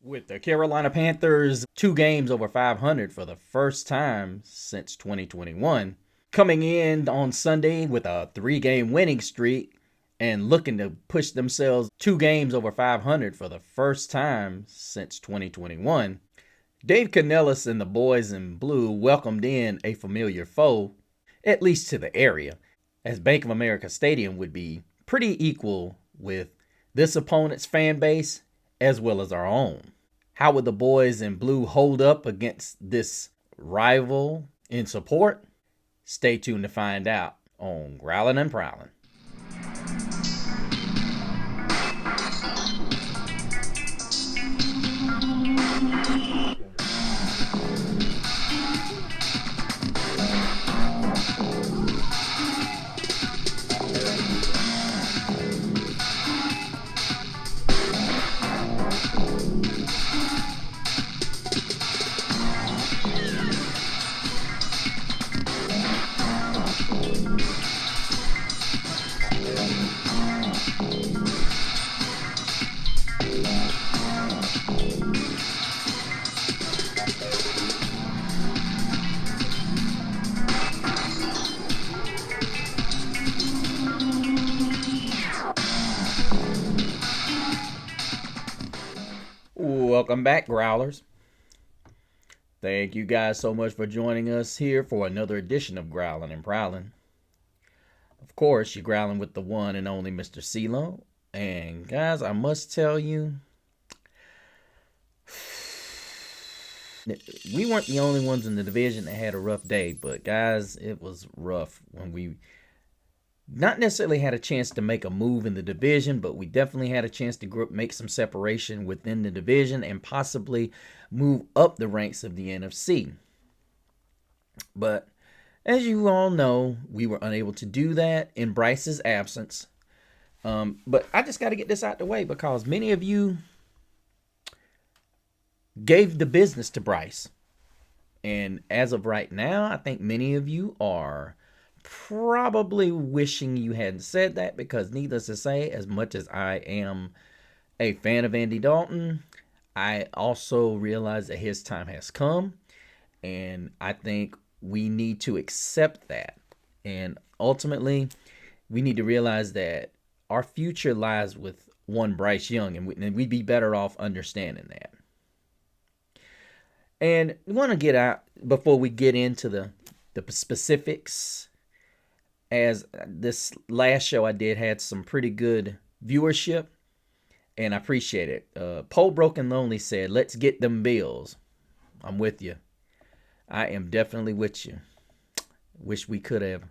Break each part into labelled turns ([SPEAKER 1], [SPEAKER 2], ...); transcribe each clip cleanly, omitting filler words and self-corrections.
[SPEAKER 1] With the Carolina Panthers 2 games over 500 for the first time since 2021, coming in on Sunday with a 3-game winning streak and looking to push themselves 2 games over 500 for the first time since 2021, Dave Canellis and the boys in blue welcomed in a familiar foe, at least to the area, as Bank of America Stadium would be pretty equal with this opponent's fan base as well as our own. How would the boys in blue hold up against this rival in support? Stay tuned to find out on Growlin' and Prowlin'. Welcome back, Growlers. Thank you guys so much for joining us here for another edition of Growlin' and Prowlin'. Of course, you're growling with the one and only Mr. CeeLo. And guys, I must tell you, we weren't the only ones in the division that had a rough day, but guys, it was rough when we not necessarily had a chance to make a move in the division, but we definitely had a chance to make some separation within the division and possibly move up the ranks of the NFC. But as you all know, we were unable to do that in Bryce's absence. But I just got to get this out the way because many of you gave the business to Bryce. And as of right now, I think many of you are probably wishing you hadn't said that because needless to say, as much as I am a fan of Andy Dalton, I also realize that his time has come, and I think we need to accept that. And ultimately, we need to realize that our future lies with one Bryce Young, and we'd be better off understanding that. And we want to get out, before we get into the specifics, as this last show I did had some pretty good viewership, and I appreciate it. Poe Broken Lonely said, "Let's get them Bills." I'm with you. I am definitely with you. Wish we could have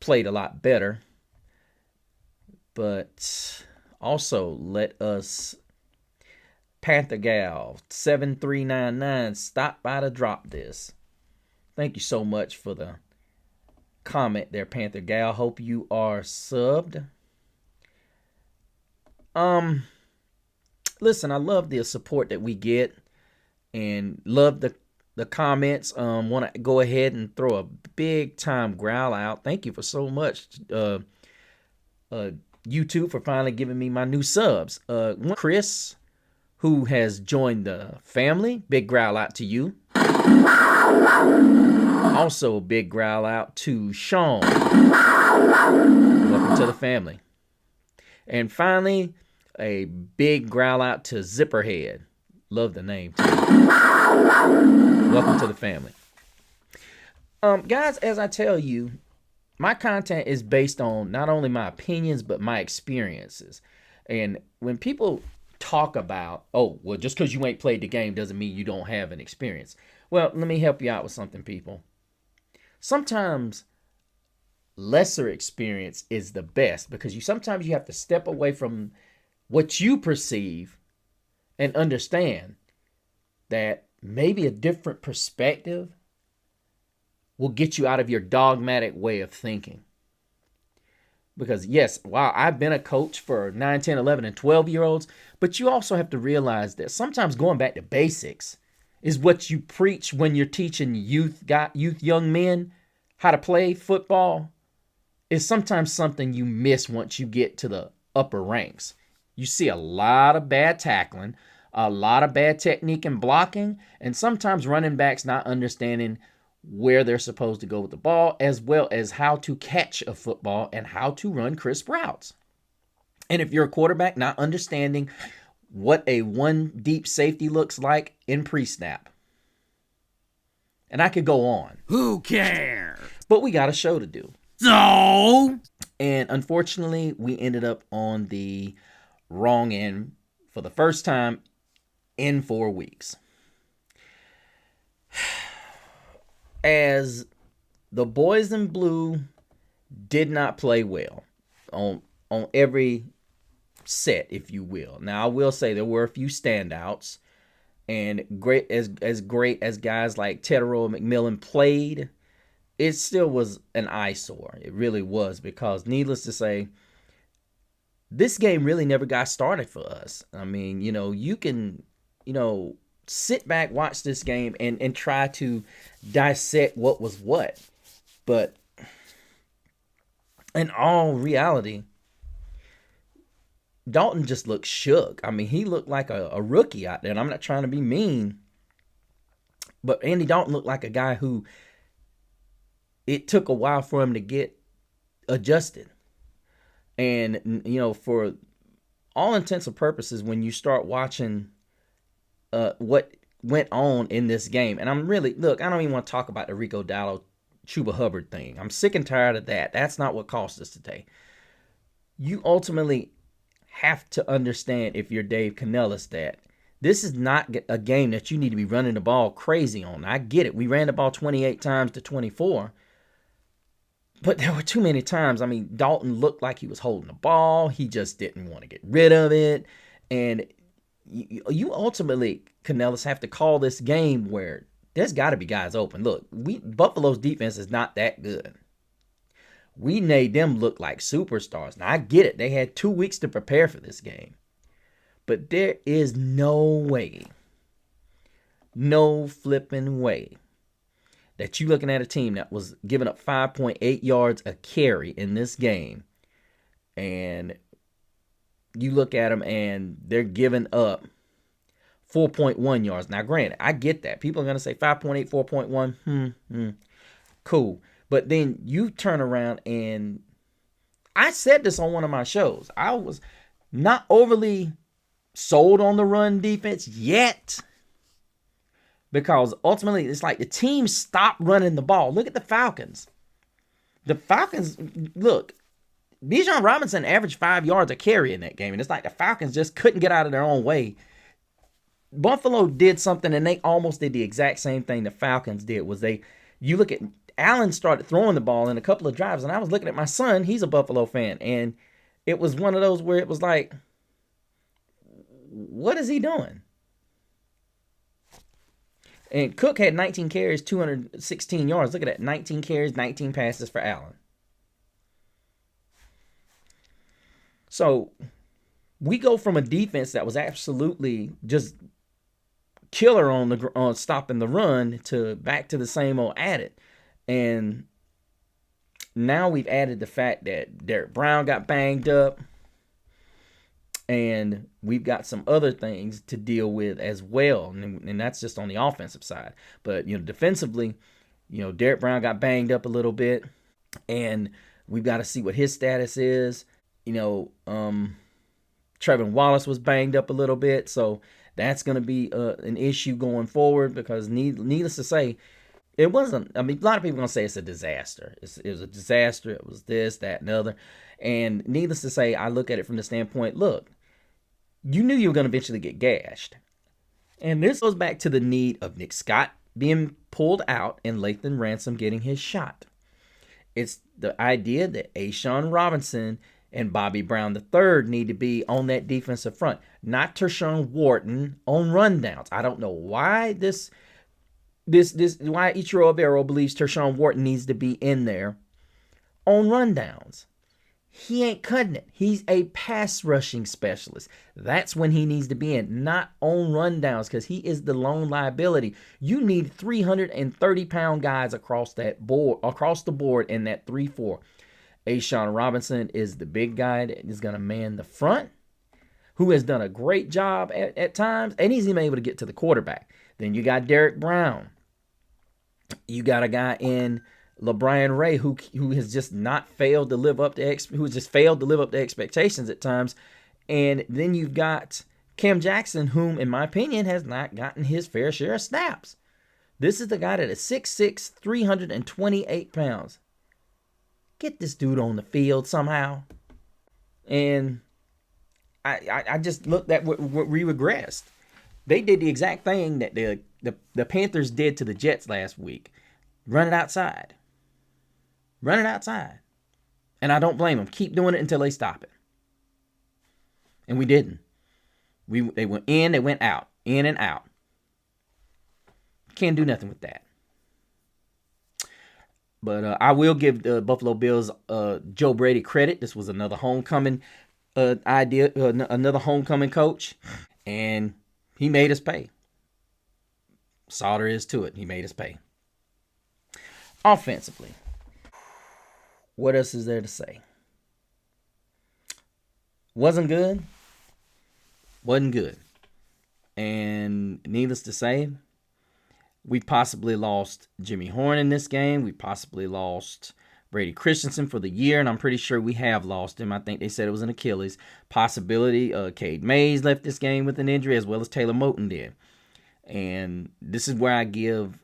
[SPEAKER 1] played a lot better. But also, let us, Panther Gal 7399, stop by to drop this. Thank you so much for the comment there, Panther Gal. Hope you are subbed. Listen, I love the support that we get and love the comments. Want to go ahead and throw a big time growl out. Thank you for so much, YouTube, for finally giving me my new subs. Chris, who has joined the family, big growl out to you. Also, big growl out to Sean. Welcome to the family. And finally, a big growl out to Zipperhead. Love the name, too. Welcome to the family. Guys, as I tell you, my content is based on not only my opinions, but my experiences. And when people talk about, oh, well, just because you ain't played the game doesn't mean you don't have an experience. Well, let me help you out with something, people. Sometimes lesser experience is the best because sometimes you have to step away from what you perceive and understand that maybe a different perspective will get you out of your dogmatic way of thinking. Because yes, while I've been a coach for 9, 10, 11, and 12-year-olds, but you also have to realize that sometimes going back to basics is what you preach when you're teaching youth young men how to play football is sometimes something you miss once you get to the upper ranks. You see a lot of bad tackling, A lot of bad technique and blocking, and sometimes running backs not understanding where they're supposed to go with the ball, as well as how to catch a football and how to run crisp routes. And if you're a quarterback, not understanding what a one deep safety looks like in pre-snap. And I could go on.
[SPEAKER 2] Who cares?
[SPEAKER 1] But we got a show to do.
[SPEAKER 2] So?
[SPEAKER 1] And unfortunately, we ended up on the wrong end for the first time in 4 weeks. As the boys in blue did not play well on every set, if you will. Now, I will say there were a few standouts, and great as guys like Tetero and McMillan played, it still was an eyesore. It really was, because needless to say, this game really never got started for us. I mean, you can, sit back, watch this game, and try to dissect what was what. But in all reality, Dalton just looked shook. I mean, he looked like a rookie out there, and I'm not trying to be mean, but Andy Dalton looked like a guy who it took a while for him to get adjusted. And, for all intents and purposes, when you start watching what went on in this game, and I don't even want to talk about the Rico Dowdle, Chuba Hubbard thing. I'm sick and tired of that. That's not what cost us today. You ultimately have to understand, if you're Dave Canellis, that this is not a game that you need to be running the ball crazy on. I get it. We ran the ball 28 times to 24. But there were too many times. I mean, Dalton looked like he was holding the ball. He just didn't want to get rid of it. And you ultimately, Canellis, have to call this game where there's got to be guys open. Look, Buffalo's defense is not that good. We made them look like superstars. Now, I get it. They had 2 weeks to prepare for this game. But there is no way, no flipping way, that you looking at a team that was giving up 5.8 yards a carry in this game, and you look at them and they're giving up 4.1 yards. Now, granted, I get that. People are going to say 5.8, 4.1. Cool. But then you turn around, and I said this on one of my shows. I was not overly sold on the run defense yet, because ultimately it's like the team stopped running the ball. Look at the Falcons. The Falcons, look, Bijan Robinson averaged 5 yards a carry in that game, and it's like the Falcons just couldn't get out of their own way. Buffalo did something, and they almost did the exact same thing the Falcons did. You look at Allen started throwing the ball in a couple of drives, and I was looking at my son. He's a Buffalo fan, and it was one of those where it was like, what is he doing? And Cook had 19 carries, 216 yards. Look at that. 19 carries, 19 passes for Allen. So we go from a defense that was absolutely just killer on stopping the run to back to the same old at it. And now we've added the fact that Derek Brown got banged up, and we've got some other things to deal with as well, and that's just on the offensive side. But defensively, Derek Brown got banged up a little bit, and we've got to see what his status is. Trevin Wallace was banged up a little bit, so that's going to be an issue going forward, because needless to say, it wasn't. I mean, a lot of people are going to say it's a disaster. It was a disaster. It was this, that, and the other. And needless to say, I look at it from the standpoint, look, you knew you were going to eventually get gashed. And this goes back to the need of Nick Scott being pulled out and Lathan Ransom getting his shot. It's the idea that A'Shawn Robinson and Bobby Brown III need to be on that defensive front, not Tershawn Wharton on rundowns. I don't know why why Ichiro Avero believes Tershawn Wharton needs to be in there on rundowns. He ain't cutting it. He's a pass rushing specialist. That's when he needs to be in, not on rundowns, because he is the lone liability. You need 330-pound guys across the board in that 3-4. A'Shawn Robinson is the big guy that is going to man the front. who has done a great job at times, and he's even able to get to the quarterback. Then you got Derek Brown. You got a guy in LeBron Ray who has just not failed to live up to who's just failed to live up to expectations at times. And then you've got Cam Jackson, whom, in my opinion, has not gotten his fair share of snaps. This is the guy that is 6'6", 328 pounds. Get this dude on the field somehow. And I just looked at what we regressed. They did the exact thing that the Panthers did to the Jets last week. Run it outside. Run it outside. And I don't blame them. Keep doing it until they stop it. And we didn't. They went in, they went out. In and out. Can't do nothing with that. But I will give the Buffalo Bills Joe Brady credit. This was another homecoming idea, another homecoming coach. And he made us pay. That's all there is to it. He made us pay. Offensively, what else is there to say? Wasn't good. Wasn't good. And needless to say, we possibly lost Jimmy Horn in this game. We possibly lost Brady Christensen for the year, and I'm pretty sure we have lost him. I think they said it was an Achilles. Possibility, Cade Mays left this game with an injury, as well as Taylor Moton did. And this is where I give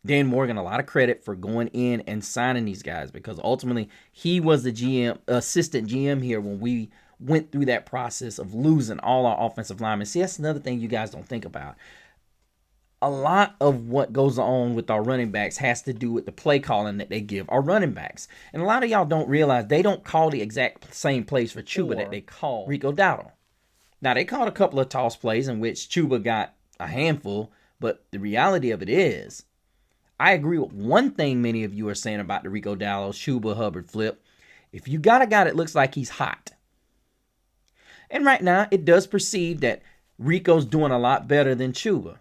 [SPEAKER 1] Dan Morgan a lot of credit for going in and signing these guys, because ultimately he was the assistant GM here when we went through that process of losing all our offensive linemen. See, that's another thing you guys don't think about. A lot of what goes on with our running backs has to do with the play calling that they give our running backs. And a lot of y'all don't realize they don't call the exact same plays for Chuba that they call Rico Dowdle. Now, they called a couple of toss plays in which Chuba got a handful, but the reality of it is, I agree with one thing many of you are saying about the Rico Dowdle, Chuba Hubbard flip. If you got a guy that looks like he's hot, and right now it does perceive that Rico's doing a lot better than Chuba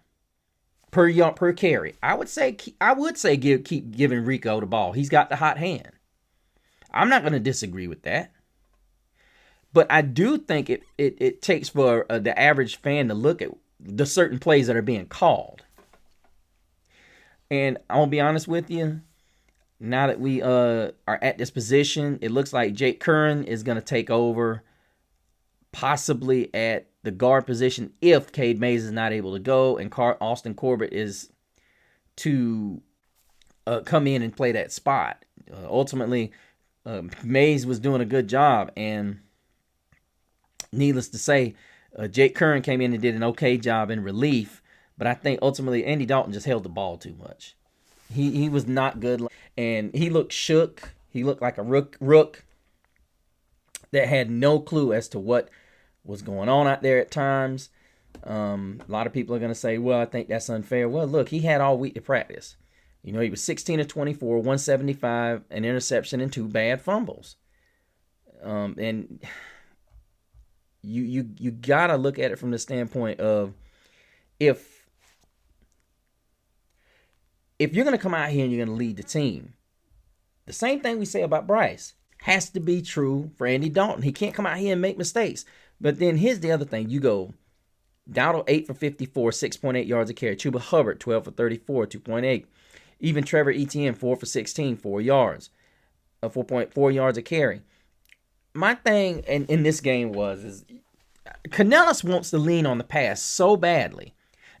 [SPEAKER 1] per carry. I would say keep giving Rico the ball. He's got the hot hand. I'm not going to disagree with that. But I do think it takes for the average fan to look at the certain plays that are being called. And I'll be honest with you, now that we are at this position, it looks like Jake Curran is going to take over possibly at the guard position if Cade Mays is not able to go and Austin Corbett is to come in and play that spot. Ultimately, Mays was doing a good job, and needless to say, Jake Curran came in and did an okay job in relief, but I think ultimately Andy Dalton just held the ball too much. He was not good, and he looked shook. He looked like a rook that had no clue as to what was going on out there at times. A lot of people are going to say, well, I think that's unfair. Well, look, he had all week to practice. You know, he was 16 of 24, 175, an interception, and 2 bad fumbles. And you got to look at it from the standpoint of if you're going to come out here and you're going to lead the team, the same thing we say about Bryce has to be true for Andy Dalton. He can't come out here and make mistakes. But then here's the other thing. You go Dowdle 8 for 54, 6.8 yards a carry. Chuba Hubbard 12 for 34, 2.8. Even Trevor Etienne 4 for 16, 4 yards. 4.4 yards a carry. My thing in this game is Canellis wants to lean on the pass so badly.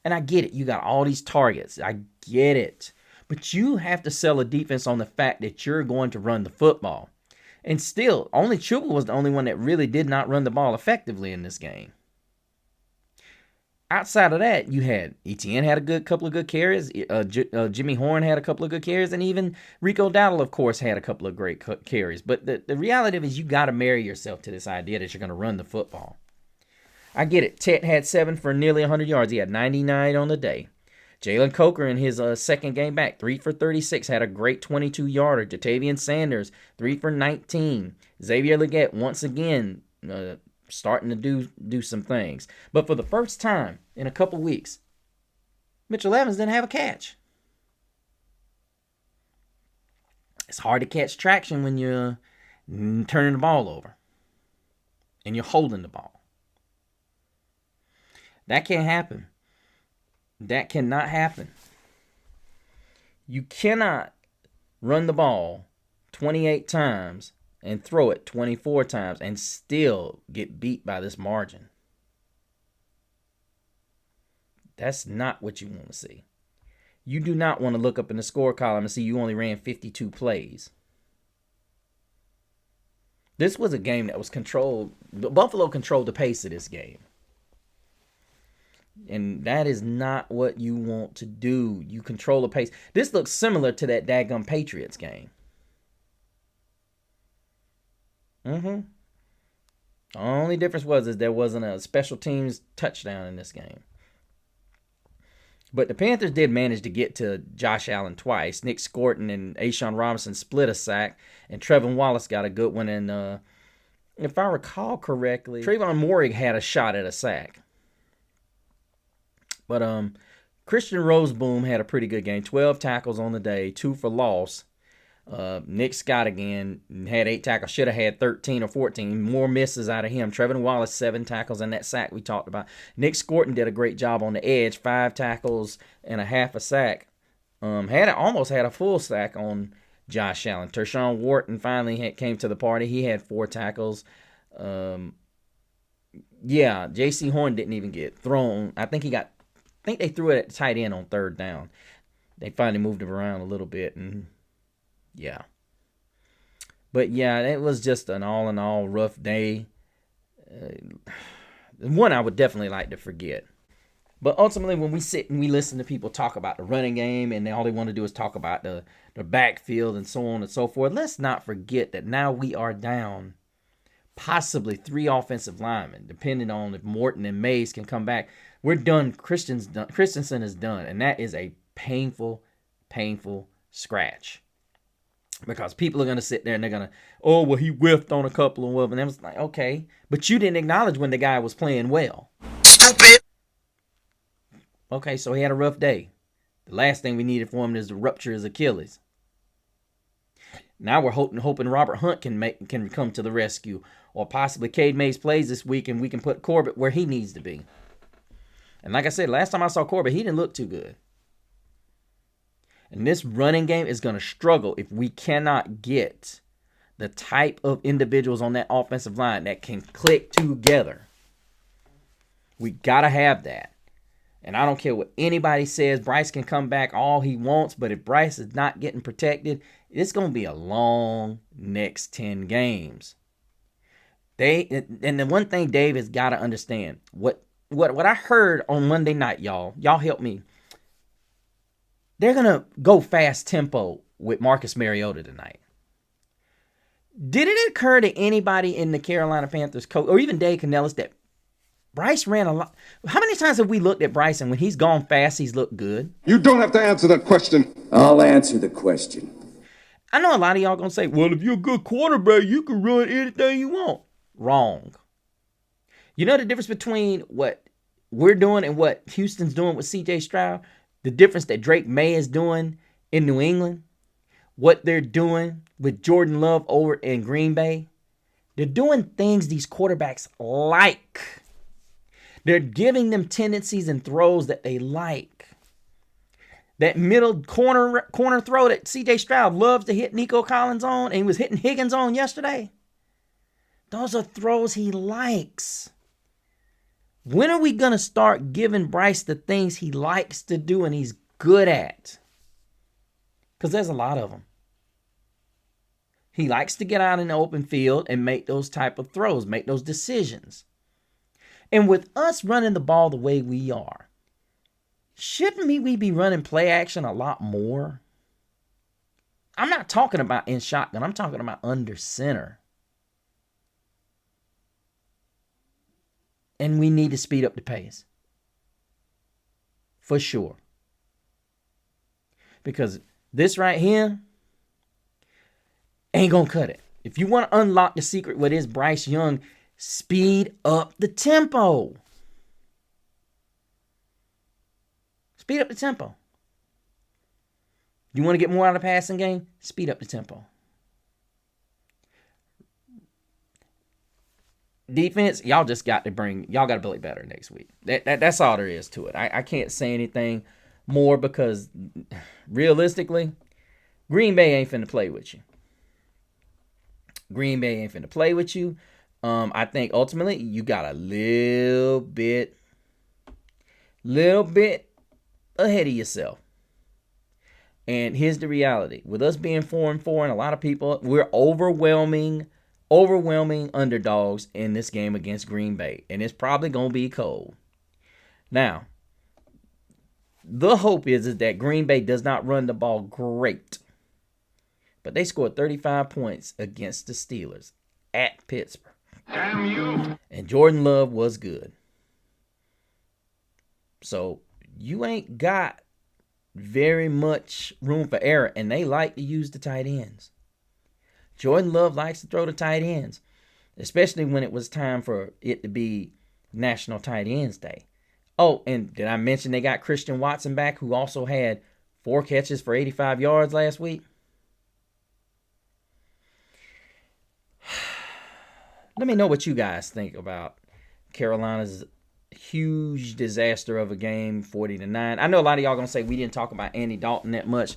[SPEAKER 1] And I get it. You got all these targets. I get it. But you have to sell a defense on the fact that you're going to run the football. And still, only Chuba was the only one that really did not run the ball effectively in this game. Outside of that, you had Etienne had a couple of good carries. Jimmy Horn had a couple of good carries. And even Rico Dowdle, of course, had a couple of great carries. But the reality of it is you got to marry yourself to this idea that you're going to run the football. I get it. Tet had 7 for nearly 100 yards. He had 99 on the day. Jalen Coker in his second game back, 3 for 36, had a great 22-yarder. Jatavian Sanders, 3 for 19. Xavier Legette, once again, starting to do some things. But for the first time in a couple weeks, Mitchell Evans didn't have a catch. It's hard to catch traction when you're turning the ball over and you're holding the ball. That can't happen. That cannot happen. You cannot run the ball 28 times and throw it 24 times and still get beat by this margin. That's not what you want to see. You do not want to look up in the score column and see you only ran 52 plays. This was a game that was controlled. Buffalo controlled the pace of this game. And that is not what you want to do. You control the pace. This looks similar to that daggum Patriots game. The only difference was there wasn't a special teams touchdown in this game. But the Panthers did manage to get to Josh Allen twice. Nick Scorton and A'Shawn Robinson split a sack, and Trevin Wallace got a good one. And if I recall correctly, Trayvon Moehrig had a shot at a sack. But Christian Roseboom had a pretty good game. 12 tackles on the day, 2 for loss. Nick Scott again had 8 tackles. Should have had 13 or 14. More misses out of him. Trevin Wallace, 7 tackles and that sack we talked about. Nick Scorton did a great job on the edge. 5 tackles and a half a sack. Almost had a full sack on Josh Allen. Tershawn Wharton finally came to the party. He had 4 tackles. J.C. Horn didn't even get thrown. I think they threw it at the tight end on 3rd down. They finally moved him around a little bit and yeah. But yeah, it was just an all in all rough day. One I would definitely like to forget. But ultimately, when we sit and we listen to people talk about the running game and all they want to do is talk about the backfield and so on and so forth, let's not forget that now we are down possibly 3 offensive linemen, depending on if Morton and Mays can come back. We're done. Christensen is done. And that is a painful, painful scratch. Because people are going to sit there and they're going to, he whiffed on a couple of them. And I was like, okay. But you didn't acknowledge when the guy was playing well.
[SPEAKER 3] Stupid.
[SPEAKER 1] Okay, so he had a rough day. The last thing we needed for him is to rupture his Achilles. Now we're hoping Robert Hunt can come to the rescue. Or possibly Cade Mays plays this week and we can put Corbett where he needs to be. And like I said, last time I saw Corbett, he didn't look too good. And this running game is going to struggle if we cannot get the type of individuals on that offensive line that can click together. We got to have that. And I don't care what anybody says. Bryce can come back all he wants. But if Bryce is not getting protected, it's going to be a long next 10 games. And the one thing Dave has got to understand, what I heard on Monday night, y'all help me. They're going to go fast tempo with Marcus Mariota tonight. Did it occur to anybody in the Carolina Panthers coach, or even Dave Canellis, that Bryce ran a lot? How many times have we looked at Bryce and when he's gone fast, he's looked good?
[SPEAKER 4] You don't have to answer that question.
[SPEAKER 3] I'll answer the question.
[SPEAKER 1] I know a lot of y'all going to say, well, if you're a good quarterback, you can run anything you want. Wrong. You know the difference between what we're doing and what Houston's doing with C.J. Stroud? The difference that Drake May is doing in New England, what they're doing with Jordan Love over in Green Bay, they're doing things these quarterbacks like. They're giving them tendencies and throws that they like. That middle corner throw that C.J. Stroud loves to hit Nico Collins on, and he was hitting Higgins on yesterday. Those are throws he likes. When are we going to start giving Bryce the things he likes to do and he's good at? Because there's a lot of them. He likes to get out in the open field and make those type of throws, make those decisions. And with us running the ball the way we are, shouldn't we be running play action a lot more? I'm not talking about in shotgun. I'm talking about under center. And we need to speed up the pace. For sure. Because this right here ain't going to cut it. If you want to unlock the secret what is Bryce Young, speed up the tempo. Speed up the tempo. You want to get more out of the passing game? Speed up the tempo. defense, y'all got to play better next week. That's all there is to it. I can't say anything more because realistically, Green Bay ain't finna play with you. I think ultimately you got a little bit ahead of yourself. And here's the reality. With us being 4-4 and a lot of people, we're overwhelming underdogs in this game against Green Bay. And it's probably going to be cold. Now, the hope is that Green Bay does not run the ball great. But they scored 35 points against the Steelers at Pittsburgh.
[SPEAKER 4] Damn you.
[SPEAKER 1] And Jordan Love was good. So you ain't got very much room for error, and they like to use the tight ends. Jordan Love likes to throw the tight ends, especially when it was time for it to be National Tight Ends Day. Oh, and did I mention they got Christian Watson back, who also had 4 catches for 85 yards last week? Let me know what you guys think about Carolina's huge disaster of a game, 40-9. I know a lot of y'all gonna say we didn't talk about Andy Dalton that much.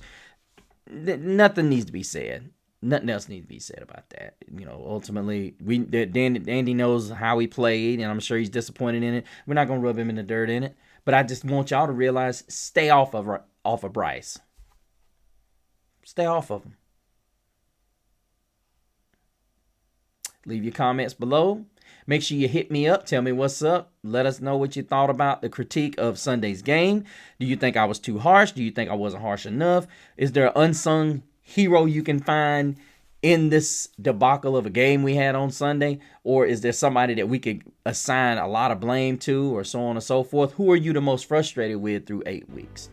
[SPEAKER 1] Nothing needs to be said. Nothing else needs to be said about that. Ultimately, Andy knows how he played, and I'm sure he's disappointed in it. We're not gonna rub him in the dirt in it. But I just want y'all to realize, stay off of Bryce. Stay off of him. Leave your comments below. Make sure you hit me up. Tell me what's up. Let us know what you thought about the critique of Sunday's game. Do you think I was too harsh? Do you think I wasn't harsh enough? Is there an unsung hero you can find in this debacle of a game we had on Sunday? Or is there somebody that we could assign a lot of blame to, or so on and so forth? Who are you the most frustrated with through 8 weeks?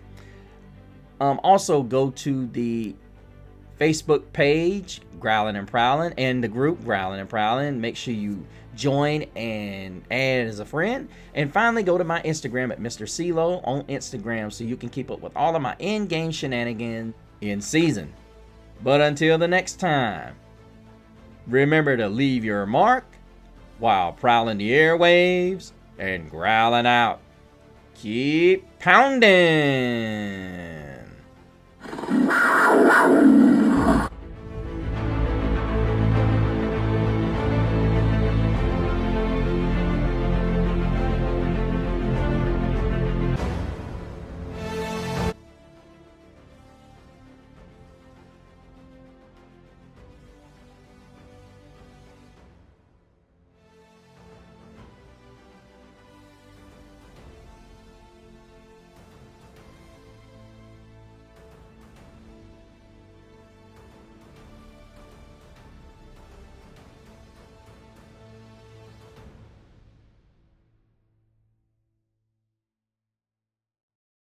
[SPEAKER 1] Also, go to the Facebook page, Growlin' and Prowlin', and the group, Growlin' and Prowlin'. Make sure you join and add as a friend. And finally, go to my Instagram at Mr. CeeLo on Instagram so you can keep up with all of my in-game shenanigans in season. But until the next time, remember to leave your mark while prowling the airwaves and growling out. Keep pounding.